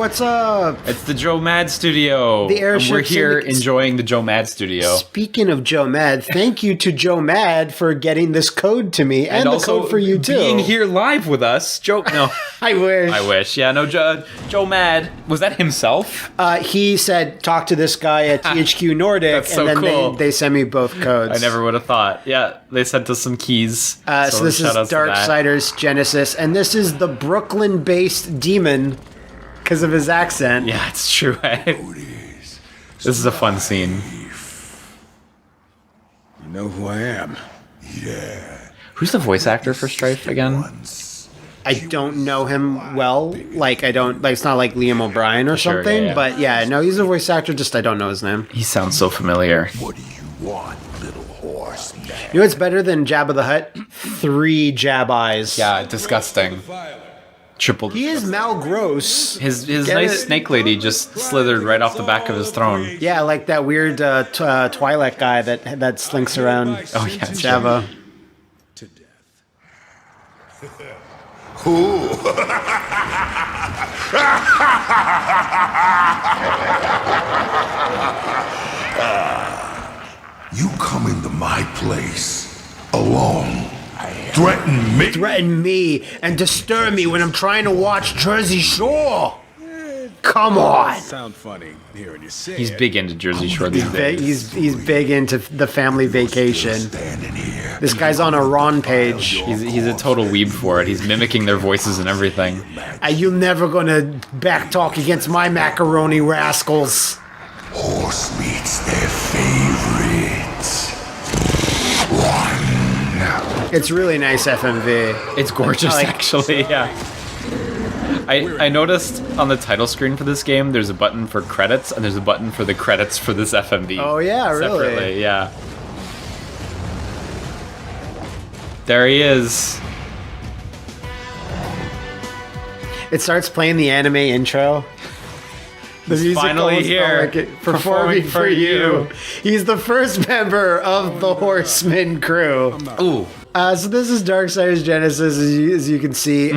what's up? It's the Joe Mad Studio. The airship. We're here enjoying the Joe Mad Studio. Speaking of Joe Mad, thank you to Joe Mad for getting this code to me, and the also code for you too. Being here live with us, Joe. No, I wish. I wish. Yeah, no, Joe Mad. Was that himself? He said, "Talk to this guy at THQ Nordic," That's so and then cool. they sent me both codes. I never would have thought. Yeah, they sent us some keys. So this is Darksiders Genesis, and this is the Brooklyn-based demon because of his accent. Yeah, it's true. This is a fun scene. You know who I am? Yeah. Who's the voice actor for Strife again? I don't know him well. It's not like Liam O'Brien or Sure, something. yeah. But yeah, no, he's a voice actor. Just I don't know his name. He sounds so familiar. What do you want, little horseman? You know what's better than Jabba the Hutt? 3 jab eyes. Yeah, disgusting. Triple. He is Malgross. His Get nice it? snake lady just slithered right off the back of his throne. Yeah, like that weird Twilight guy that slinks around. Oh yeah, Jabba. To death. You come into my place alone. Threaten me. Threaten me and disturb me when I'm trying to watch Jersey Shore. Come on. Sound funny hearing you say He's it. big into Jersey Shore these days. He's big into the family vacation. Standing here. This guy's on a Ron page. He's a total weeb for it. He's mimicking their voices and everything. You never gonna backtalk against my macaroni rascals. Horse meat's their favorite. One. It's really nice FMV. It's gorgeous, I like- actually. Yeah. I noticed on the title screen for this game, there's a button for credits, and there's a button for the credits for this FMV. Oh yeah, really? Separately, yeah. There he is. It starts playing the anime intro. The music finally almost felt here, like it, performing for you. He's the first member of the Horseman crew. Ooh. So this is Darksiders Genesis, as you can see.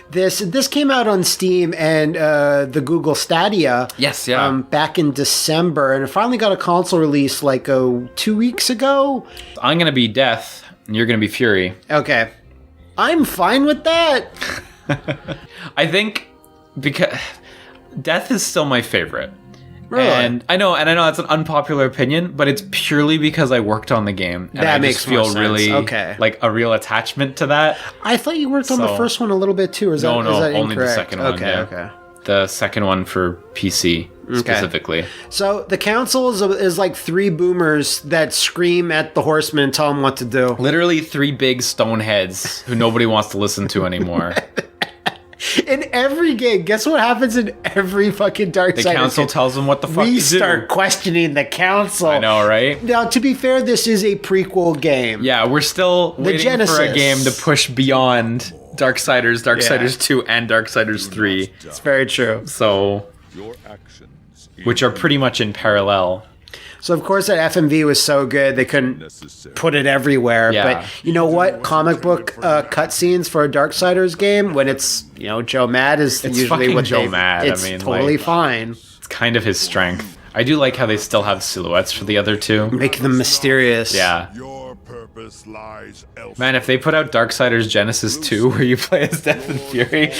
This came out on Steam and the Google Stadia. Yes, yeah. Back in December, and it finally got a console release like 2 weeks ago. I'm gonna be Death, and you're gonna be Fury. Okay, I'm fine with that. I think because Death is still my favorite. Really? And I know that's an unpopular opinion, but it's purely because I worked on the game, and That I makes just feel more sense. really Okay. like a real attachment to that. I thought you worked on the So- first one a little bit too. Or is that No, is that only the incorrect? second one. Okay, yeah. okay. The second one for PC specifically. So the council is like 3 boomers that scream at the horsemen and tell them what to do. Literally 3 big stone heads who nobody wants to listen to anymore. In every game, guess what happens in every fucking Darksiders The council game? tells them what the fuck We to start do. questioning the council. I know, right? Now, to be fair, this is a prequel game. Yeah, we're still waiting for a Genesis. game to push beyond Darksiders 2, and Darksiders 3. It's very true. So, which are pretty much in parallel. So, of course, that FMV was so good, they couldn't put it everywhere. Yeah. But you know what? Comic book cutscenes for a Darksiders game, when it's, Joe Mad is It's usually fucking what Joe they... Mad. It's I mean, totally like- fine. It's kind of his strength. I do like how they still have silhouettes for the other 2. Make them mysterious. Yeah. Your purpose lies elsewhere. Man, if they put out Darksiders Genesis 2 where you play as Death and Fury.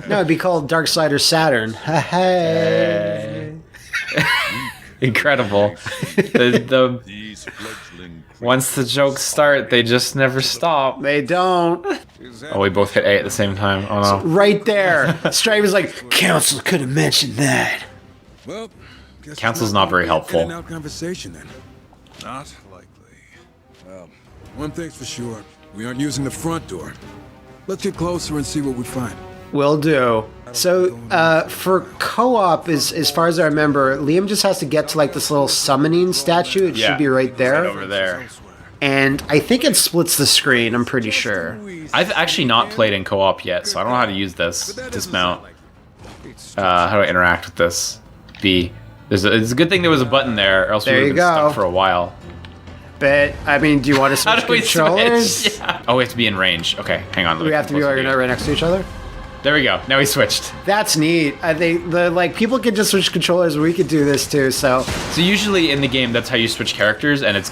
No, it'd be called Darksiders Saturn. Hey. Incredible. The These fledgling once the jokes start, they just never stop. They don't. Oh, we both hit A at the same time. Oh no. Right there. Strive is like, council could have mentioned that. Well, guess Council's it's not very gonna be a helpful. in-and-out conversation then. Not likely. Well, one thing's for sure. We aren't using the front door. Let's get closer and see what we find. Will do. So, for co-op, as far as I remember, Liam just has to get to like this little summoning statue. It should be right there. Right over there. And I think it splits the screen, I'm pretty sure. I've actually not played in co-op yet, so I don't know how to use this dismount. How do I interact with this? B. It's a good thing there was a button there, or else we There would you have been go. stuck for a while. But, I mean, do you want to How switch do we controllers? switch? Yeah. Oh, we have to be in range. Okay, hang on. Do we have to be right next to each other? There we go. Now he switched. That's neat. I think people could just switch controllers. We could do this too. So usually in the game, that's how you switch characters, and it's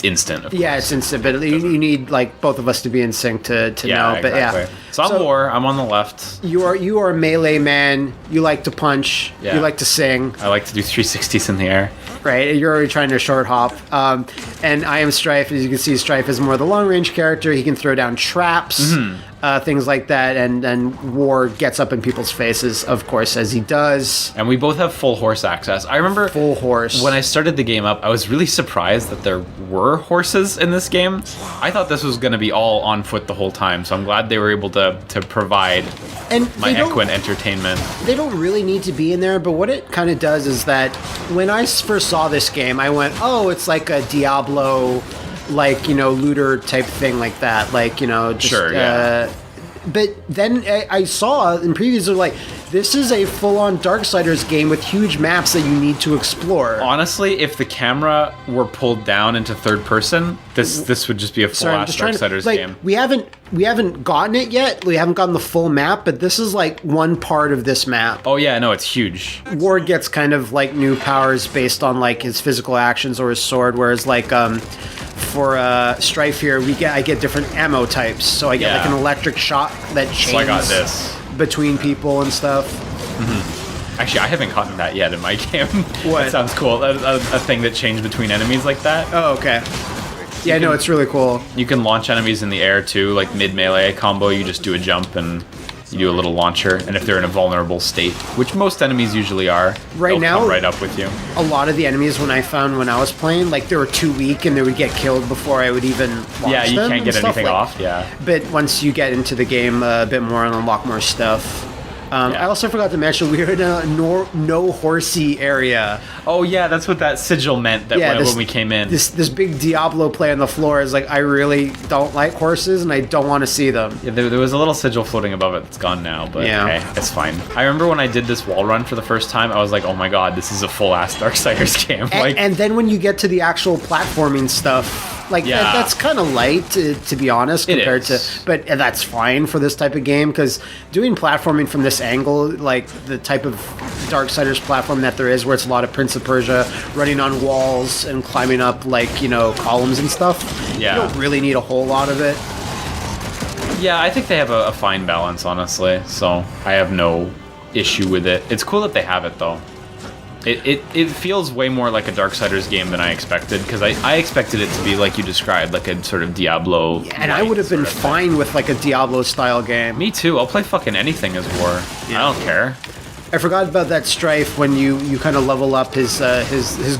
instant. Of yeah, course. it's instant. But you need like both of us to be in sync to know. But exactly. yeah. So I'm War. I'm on the left. You are a melee man. You like to punch. Yeah. You like to sing. I like to do 360s in the air. Right, you're already trying to short hop. And I am Strife. As you can see, Strife is more the long range character. He can throw down traps, things like that. And War gets up in people's faces, of course, as he does. And we both have full horse access. I remember Full horse. when I started the game up, I was really surprised that there were horses in this game. I thought this was going to be all on foot the whole time, so I'm glad they were able to provide and my equine entertainment. They don't really need to be in there, but what it kind of does is that when I first saw this game, I went, oh, it's like a Diablo, like, looter type thing like that. Like, just, Sure, yeah. But then I saw in previews, they're like, this is a full-on Darksiders game with huge maps that you need to explore. Honestly, if the camera were pulled down into third person, this would just be a full-ass Darksiders game. We haven't gotten it yet. We haven't gotten the full map, but this is like one part of this map. Oh yeah, no, it's huge. Ward gets kind of like new powers based on like his physical actions or his sword, whereas like for Strife here, I get different ammo types. So I get like an electric shot that chains So I got this. between people and stuff. Actually, I haven't gotten that yet in my game. What? That sounds cool. A thing that changed between enemies like that. Oh, okay. Yeah, no, it's really cool. You can launch enemies in the air too, like mid-melee combo. You just do a jump and you do a little launcher. And if they're in a vulnerable state, which most enemies usually are, Right they'll now- come right up with you. A lot of the enemies when I was playing, like they were too weak and they would get killed before I would even launch Yeah, you them can't and get stuff anything like- off. Yeah. But once you get into the game a bit more and unlock more stuff. I also forgot to mention we were in a no horsey area. Oh yeah, that's what that sigil meant. That when we came in. This big Diablo play on the floor is like, I really don't like horses and I don't want to see them. Yeah, there was a little sigil floating above it. It's gone now, but hey, it's fine. I remember when I did this wall run for the first time, I was like, oh my god, this is a full-ass Darksiders game. And then when you get to the actual platforming stuff, like that's kind of light, to be honest, compared to... But that's fine for this type of game, because doing platforming from this angle, like the type of Darksiders platform that there is, where it's a lot of Prince of Persia, running on walls and climbing up, like, columns and stuff, you don't really need a whole lot of it. Yeah, I think they have a fine balance, honestly, so I have no issue with it. It's cool that they have it, though. It feels way more like a Darksiders game than I expected, because I expected it to be like you described, like a sort of Diablo. And I would have been fine with like a Diablo style game. Me too. I'll play fucking anything as War. I don't care. I forgot about that Strife when you kind of level up his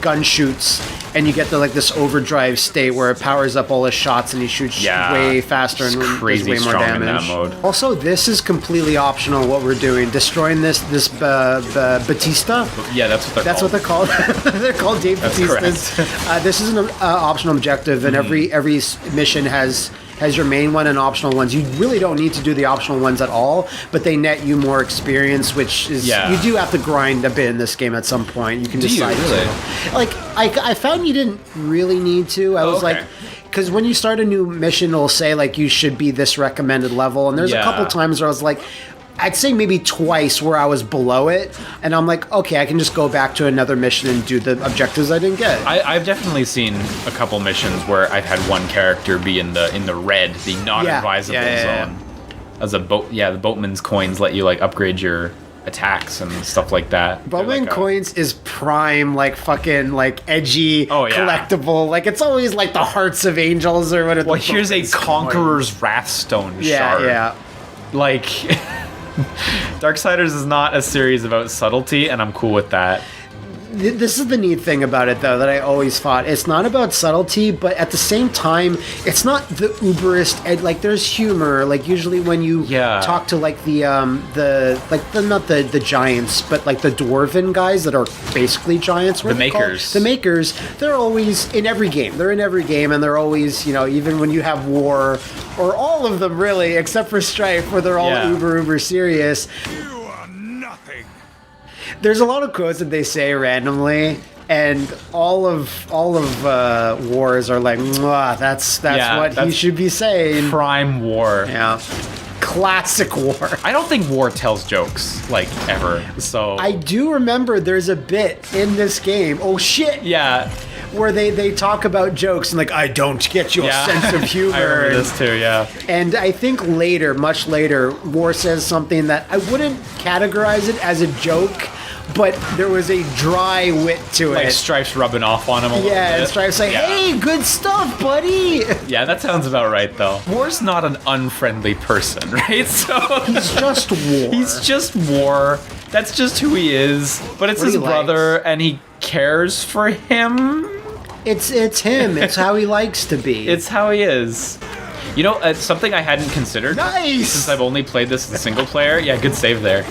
gun shoots and you get to like this overdrive state where it powers up all his shots and he shoots way faster and does way more damage. In that mode. Also, this is completely optional. What we're doing, destroying this Batista. Yeah, that's what That's what they're called. They're called Dave Batistas. This is an optional objective, and every mission has your main one and optional ones. You really don't need to do the optional ones at all, but they net you more experience, which is you do have to grind a bit in this game at some point. You can decide to. Like I found you didn't really need to. I was like, because when you start a new mission, it'll say like you should be this recommended level, and there's a couple times where I was like, I'd say maybe twice where I was below it, and I'm like, okay, I can just go back to another mission and do the objectives I didn't get. I've definitely seen a couple missions where I've had one character be in the red, the non-advisable zone. As a boat, the boatman's coins let you like upgrade your attacks and stuff like that. Boatman coins is prime, like fucking like edgy collectible. Like it's always like the hearts of angels or whatever. Well, here's a Conqueror's Wrathstone shard. Yeah. Like. Darksiders is not a series about subtlety, and I'm cool with that. This is the neat thing about it, though, that I always thought. It's not about subtlety, but at the same time, it's not the uberest. Like, there's humor. Like, usually when you talk to, like, not the giants, but, like, the dwarven guys that are basically giants. The makers. The makers, they're always in every game. They're in every game, and they're always, even when you have war, or all of them, really, except for Strife, where they're all uber serious. There's a lot of quotes that they say randomly, and all of wars are like, that's what he should be saying. Prime War. Yeah. classic War. I don't think War tells jokes, like, ever. So I do remember there's a bit in this game. Oh shit! yeah, Where they talk about jokes and like, I don't get your sense of humor. I remember this too. Yeah, And I think later, much later, War says something that I wouldn't categorize it as a joke, but there was a dry wit to like it. Stripes rubbing off on him a little bit. Yeah, and Stripes like, hey, good stuff, buddy. Yeah, that sounds about right, though. War's not an unfriendly person, right? So He's just War. He's just War. That's just who he is. But it's What his he brother, and he cares for him. It's him. It's how he likes to be. It's how he is. You know, it's something I hadn't considered. Nice! Since I've only played this as a single player. Yeah, good save there.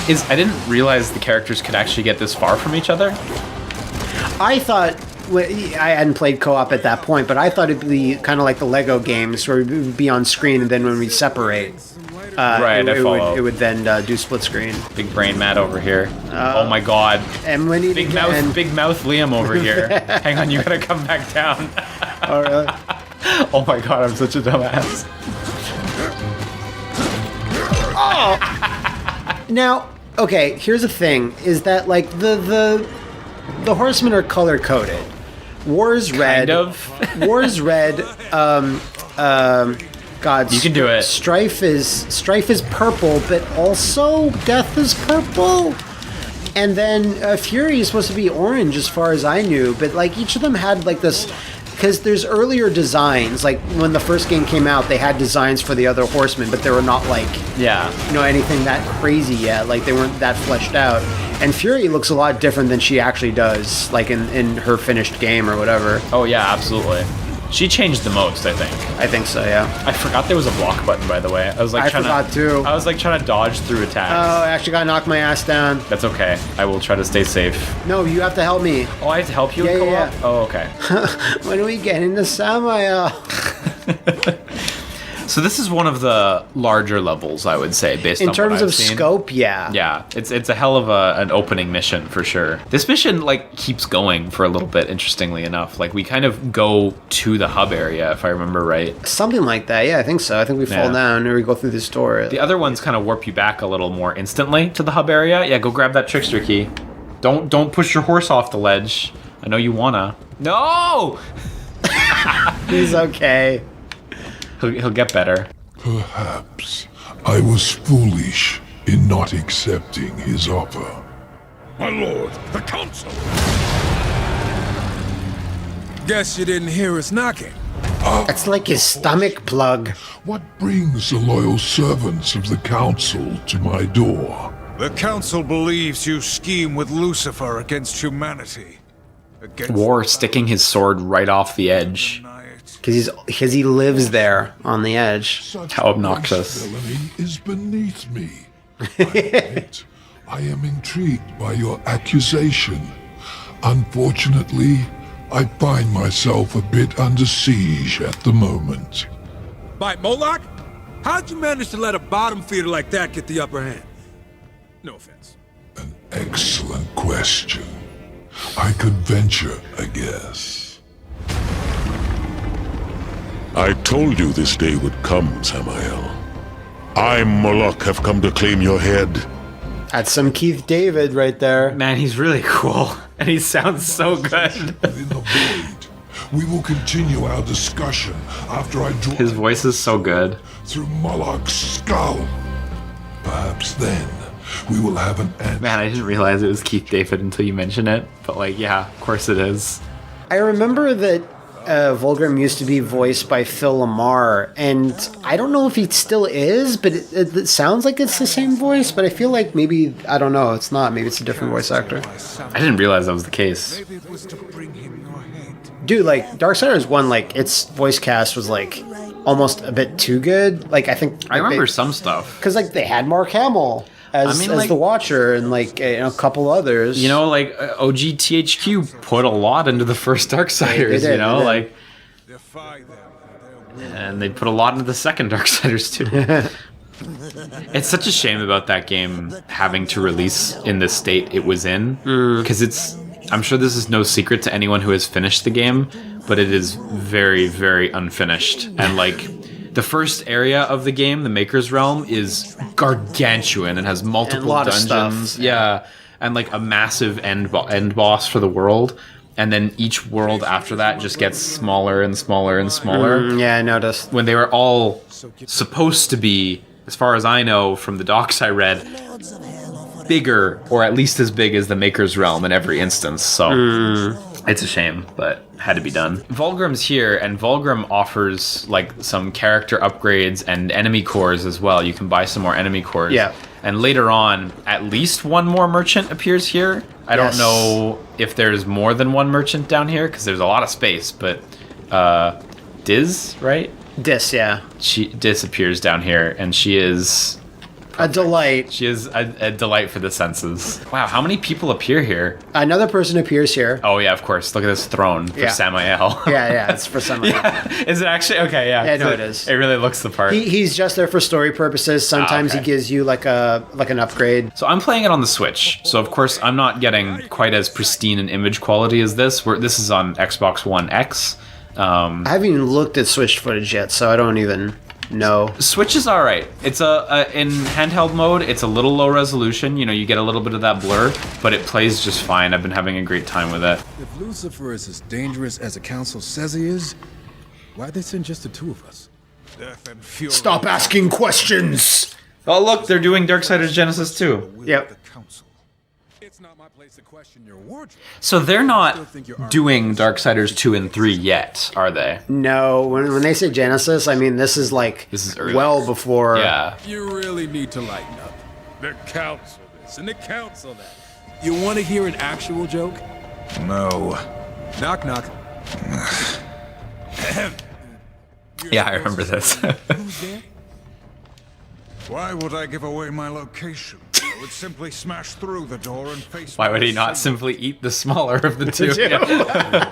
Is I didn't realize the characters could actually get this far from each other. I thought, I hadn't played co-op at that point, but I thought it'd be kind of like the Lego games where it would be on screen and then when we separate, Right, I follow. it would then do split screen. Big brain Matt over here. Oh my god. And when he Big mouth Liam over here. Hang on, you gotta come back down. Oh, really? Oh my god, I'm such a dumbass. Now, okay, here's the thing: is that like the horsemen are color coded. War's red. Kind of. War's red. God, You can do it. Strife is purple, but also Death is purple. And then Fury is supposed to be orange, as far as I knew. But like each of them had like this, because there's earlier designs. Like when the first game came out, they had designs for the other horsemen, but they were not like anything that crazy yet. Like they weren't that fleshed out. And Fury looks a lot different than she actually does, like in her finished game or whatever. Oh yeah, absolutely. She changed the most, I think. I think so, yeah. I forgot there was a block button, by the way. I was like I trying forgot too. I was like trying to dodge through attacks. Oh, I actually gotta knock my ass down. That's okay. I will try to stay safe. No, you have to help me. Oh, I have to help you Yeah, in co-op? yeah. Oh, okay. When do we get into Samael? So this is one of the larger levels, I would say, based on In terms what I've of seen. scope, yeah. Yeah, it's a hell of an opening mission for sure. This mission like keeps going for a little bit, interestingly enough. Like we kind of go to the hub area, if I remember right. Something like that, yeah, I think so. I think we fall Yeah. down or we go through this door. The other ones kind of warp you back a little more instantly to the hub area. Yeah, go grab that trickster key. Don't push your horse off the ledge. I know you wanna. No! He's okay. He'll get better. Perhaps I was foolish in not accepting his offer. My lord, the council! Guess you didn't hear us knocking. That's like his stomach plug. What brings the loyal servants of the council to my door? The council believes you scheme with Lucifer against humanity. Against War sticking his sword right off the edge. Because he lives there on the edge. Such How obnoxious. gross villainy is beneath me. I admit, I am intrigued by your accusation. Unfortunately, I find myself a bit under siege at the moment. By Moloch? How'd you manage to let a bottom feeder like that get the upper hand? No offense. An excellent question. I could venture a guess. I told you this day would come, Samael. I, Moloch, have come to claim your head. That's some Keith David right there. Man, he's really cool. And he sounds so good. Within the void, we will continue our discussion after I draw His voice is so good. through Moloch's skull. Perhaps then we will have an answer. Man, I didn't realize it was Keith David until you mentioned it. But like, yeah, of course it is. I remember that Volgrim used to be voiced by Phil Lamar, and I don't know if he still is, but it sounds like it's the same voice, but I feel like maybe, I don't know, it's not. Maybe it's a different voice actor. I didn't realize that was the case. Maybe it was to bring him your head. Dude, like, Darksiders 1, like, its voice cast was, like, almost a bit too good. Like, I think... I remember some stuff. Because, like, they had Mark Hamill as like, the Watcher and, like, a couple others. You know, like, OG THQ put a lot into the first Darksiders, They did, you know? they did. Like, Defy them. and they put a lot into the second Darksiders, too. It's such a shame about that game having to release in the state it was in. Because it's... I'm sure this is no secret to anyone who has finished the game, but it is very, very unfinished. And, like, The first area of the game, the Maker's Realm, is gargantuan and has multiple And a lot of dungeons. stuff. Yeah, and like a massive end boss for the world. And then each world after that just gets smaller and smaller and smaller. Yeah, I noticed. When they were all supposed to be, as far as I know from the docs I read, bigger, or at least as big as the Maker's Realm in every instance. So it's a shame, but had to be done. Vulgrim's here, and Vulgrim offers like some character upgrades and enemy cores as well. You can buy some more enemy cores. Yeah. And later on, at least one more merchant appears here. I don't Yes. know if there's more than one merchant down here, because there's a lot of space, but Diz, right? Dis, yeah. She disappears down here, and she is A delight. she is a delight for the senses. Wow, how many people appear here? Another person appears here. Oh yeah, of course. Look at this throne for Yeah. Samael. Yeah, it's for some reason. Is it actually? Okay, yeah. Yeah, no, it is. It really looks the part. He's just there for story purposes. Sometimes okay. he gives you like an upgrade. So I'm playing it on the Switch. So of course I'm not getting quite as pristine an image quality as this. This is on Xbox One X. I haven't even looked at Switch footage yet, so I don't even know. Switch is all right. It's in handheld mode. It's a little low resolution. You know, you get a little bit of that blur, but it plays just fine. I've been having a great time with it. If Lucifer is as dangerous as the council says he is, why'd they send just the two of us? Death and fury. Stop asking questions. Oh look, they're doing Darksiders Genesis too. Yep. The council. It's not my place to question your wardrobe. So they're not doing Darksiders 2 and 3 yet, are they? No, when they say Genesis, I mean this is early. well before. Yeah. You really need to lighten up. The council this and the council that. You want to hear an actual joke? No. Knock knock. Yeah, I remember this. Who's there? Why would I give away my location? I would simply smash through the door and face. Why would he not simply eat the smaller of the two? Yeah.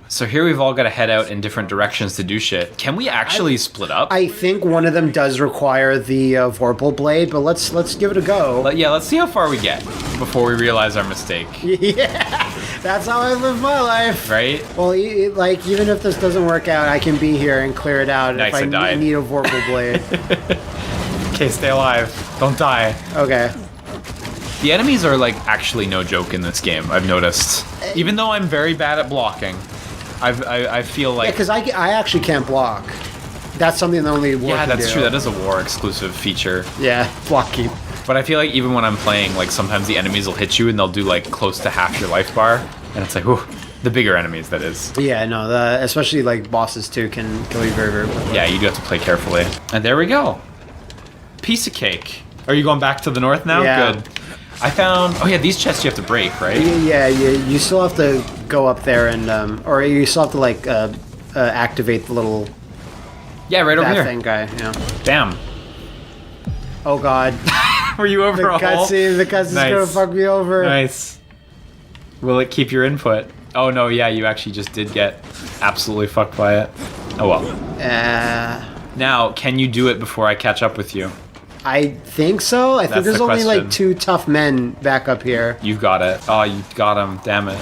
So here we've all got to head out in different directions to do shit. Can we actually split up? I think one of them does require the Vorpal blade, but let's give it a go. Let's see how far we get before we realize our mistake. Yeah, that's how I live my life. Right? Well, even if this doesn't work out, I can be here and clear it out Nice, if I died. need a Vorpal blade. Okay, stay alive. Don't die. Okay. The enemies are like actually no joke in this game, I've noticed. Even though I'm very bad at blocking, I feel Yeah, like... because I actually can't block. That's something that only War Yeah, can that's do. true. That is a War exclusive feature. Yeah, blocking. But I feel like even when I'm playing, like sometimes the enemies will hit you and they'll do like close to half your life bar. And it's like, whew, the bigger enemies, that is. Yeah, no, especially like bosses too can kill you very, very quickly. Yeah, you do have to play carefully. And there we go. Piece of cake. Are you going back to the north now? Yeah. Good. I found... Oh yeah, these chests you have to break, right? Yeah, you still have to go up there and, or you still have to like activate the little Yeah, right over that here. thing guy. Yeah. Damn. Oh God. Were you over The a hole? cutscene gonna Nice. fuck me over. Nice. Will it keep your input? Oh no, yeah, you actually just did get absolutely fucked by it. Oh well. Now, can you do it before I catch up with you? I think so. I think That's there's the only question. like 2 tough men back up here. You've got it. Oh, you got him. Damn it.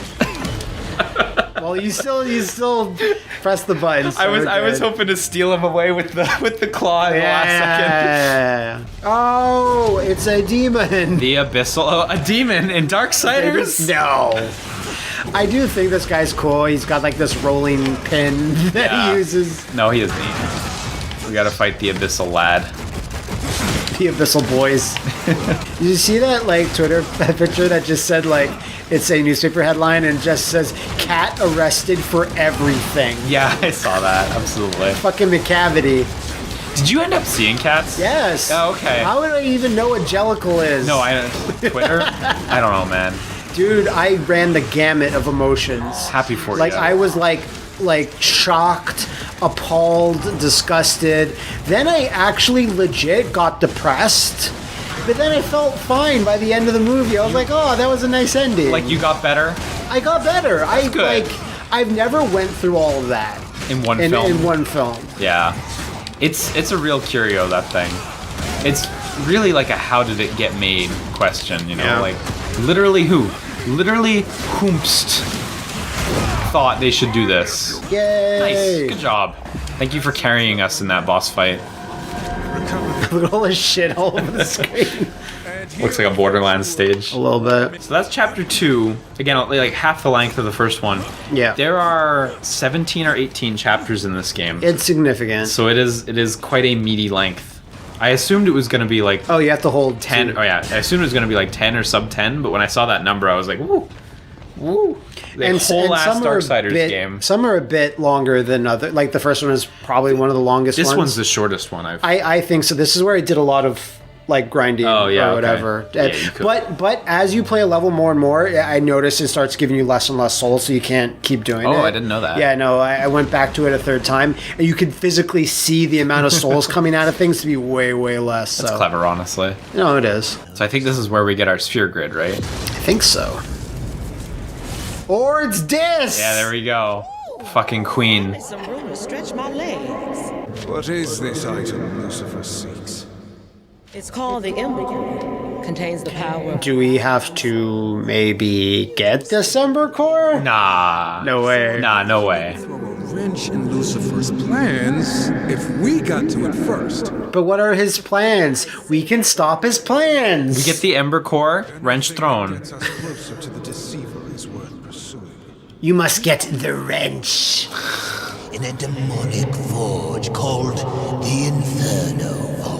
Well, you still press the button. So I was good. hoping to steal him away with the claw in the last second. Yeah. Oh, it's a demon. The Abyssal... Oh, a demon in Darksiders? No. I do think this guy's cool. He's got like this rolling pin that Yeah. he uses. No, he is neat. We gotta fight the Abyssal lad. The Abyssal Boys. Did you see that like Twitter picture that just said like it's a newspaper headline and just says cat arrested for everything? Yeah, I saw that. Absolutely. Fucking McCavity. Did you end up seeing cats? Yes. Oh, okay. How would I even know what Jellicle is? No, Twitter? I don't know, man. Dude, I ran the gamut of emotions. Happy for Like you. I was like shocked, appalled, disgusted. Then I actually legit got depressed. But then I felt fine by the end of the movie. I was like, oh, that was a nice ending. Like, you got better I got better. good. I've never went through all of that in one film. in one film. Yeah. It's a real curio, that thing. It's really like a how did it get made question, you know? Yeah. Like, literally who? Literally whomst thought they should do this. Yay! Nice. Good job. Thank you for carrying us in that boss fight. Look at all this shit all over the screen. Looks like a Borderlands stage. A little bit. So that's chapter 2. Again, like half the length of the first one. Yeah. There are 17 or 18 chapters in this game. It's significant. So it is quite a meaty length. I assumed it was going to be like Oh, you have to hold 10. two. Oh yeah, I assumed it was going to be like 10 or sub 10, but when I saw that number, I was like, woo, woo. The whole ass some are a Darksiders bit- game. Some are a bit longer than other. Like the first one is probably one of the longest This ones. one's the shortest one I've. I think so. This is where I did a lot of like grinding Oh, yeah, or okay. whatever. Yeah, you could. But as you play a level more and more, I noticed it starts giving you less and less souls, so you can't keep doing it. Oh, I didn't know that. Yeah, no, I went back to it a third time, and you could physically see the amount of souls coming out of things to be way, way less. That's so. clever, honestly. No, it is. So I think this is where we get our sphere grid, right? I think so. Or it's this. Yeah, there we go. Fucking queen. Some room to stretch my legs. What is this item Lucifer seeks? It's called the Ember Core. Contains the power. Do we have to maybe get December Core? Nah. No way. Nah, no way. Throw a wrench in Lucifer's plans if we got to it first. But what are his plans? We can stop his plans. We get the Ember Core, Wrench Throne. Gets us closer to the deceiver is worth pursuing. You must get the wrench. In a demonic forge called the Inferno Vault.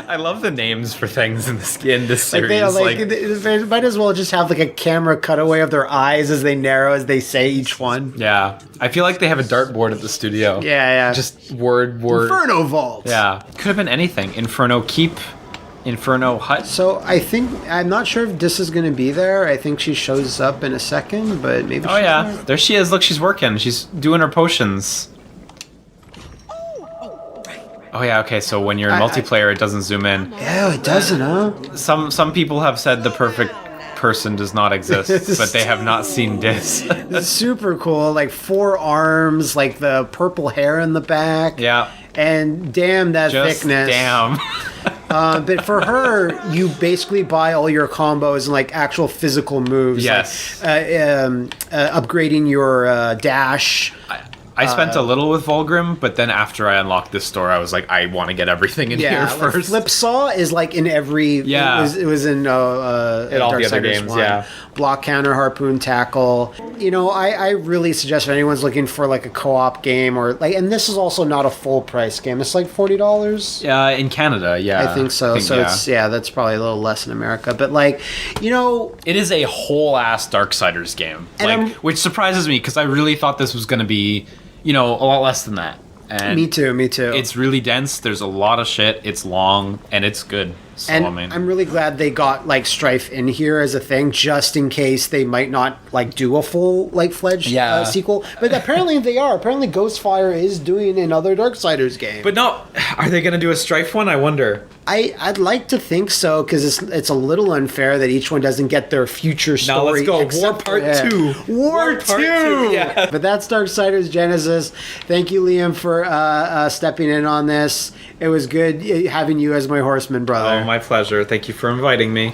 I love the names for things in this Like series. they might as well just have like a camera cutaway of their eyes as they narrow as they say each one. Yeah. I feel like they have a dartboard at the studio. Yeah. Just word. Inferno Vault. Yeah. Could have been anything. Inferno Keep, Inferno Hut. So I'm not sure if this is going to be there. I think she shows up in a second, but maybe. Oh yeah. There she is. Look, she's working. She's doing her potions. Oh yeah, okay, so when you're in multiplayer, it doesn't zoom in. Yeah, it doesn't, huh? Some people have said the perfect person does not exist, but they have not seen this. It's super cool. Like 4 arms, like the purple hair in the back. Yeah. And damn that Just thickness. damn. But for her, you basically buy all your combos and like actual physical moves. Yes. Like, upgrading your dash. I spent a little with Volgrim, but then after I unlocked this store, I was like, I want to get everything in here Like first. Flip Saw is like in every. Yeah. It was in all the other Darksiders games, 1. yeah. Block counter, harpoon tackle. You know, I really suggest if anyone's looking for like a co-op game or like, and this is also not a full price game. It's like $40. In Canada, yeah. I think so. It's that's probably a little less in America. But like, you know, It is a whole ass Darksiders game, And which surprises me because I really thought this was going to be, a lot less than that. And me too. It's really dense. There's a lot of shit. It's long and it's good. So And I mean, I'm really glad they got like Strife in here as a thing, just in case they might not like do a full like fledged sequel. But apparently they are. Apparently Ghostfire is doing another Darksiders game. but no, are they going to do a Strife one? I wonder. I'd like to think so because it's a little unfair that each one doesn't get their future story. Now let's go. War except- Part 2. War Part 2. 2. Yeah. But that's Darksiders Genesis. Thank you, Liam, for stepping in on this. It was good having you as my horseman, brother. Oh, my pleasure. Thank you for inviting me.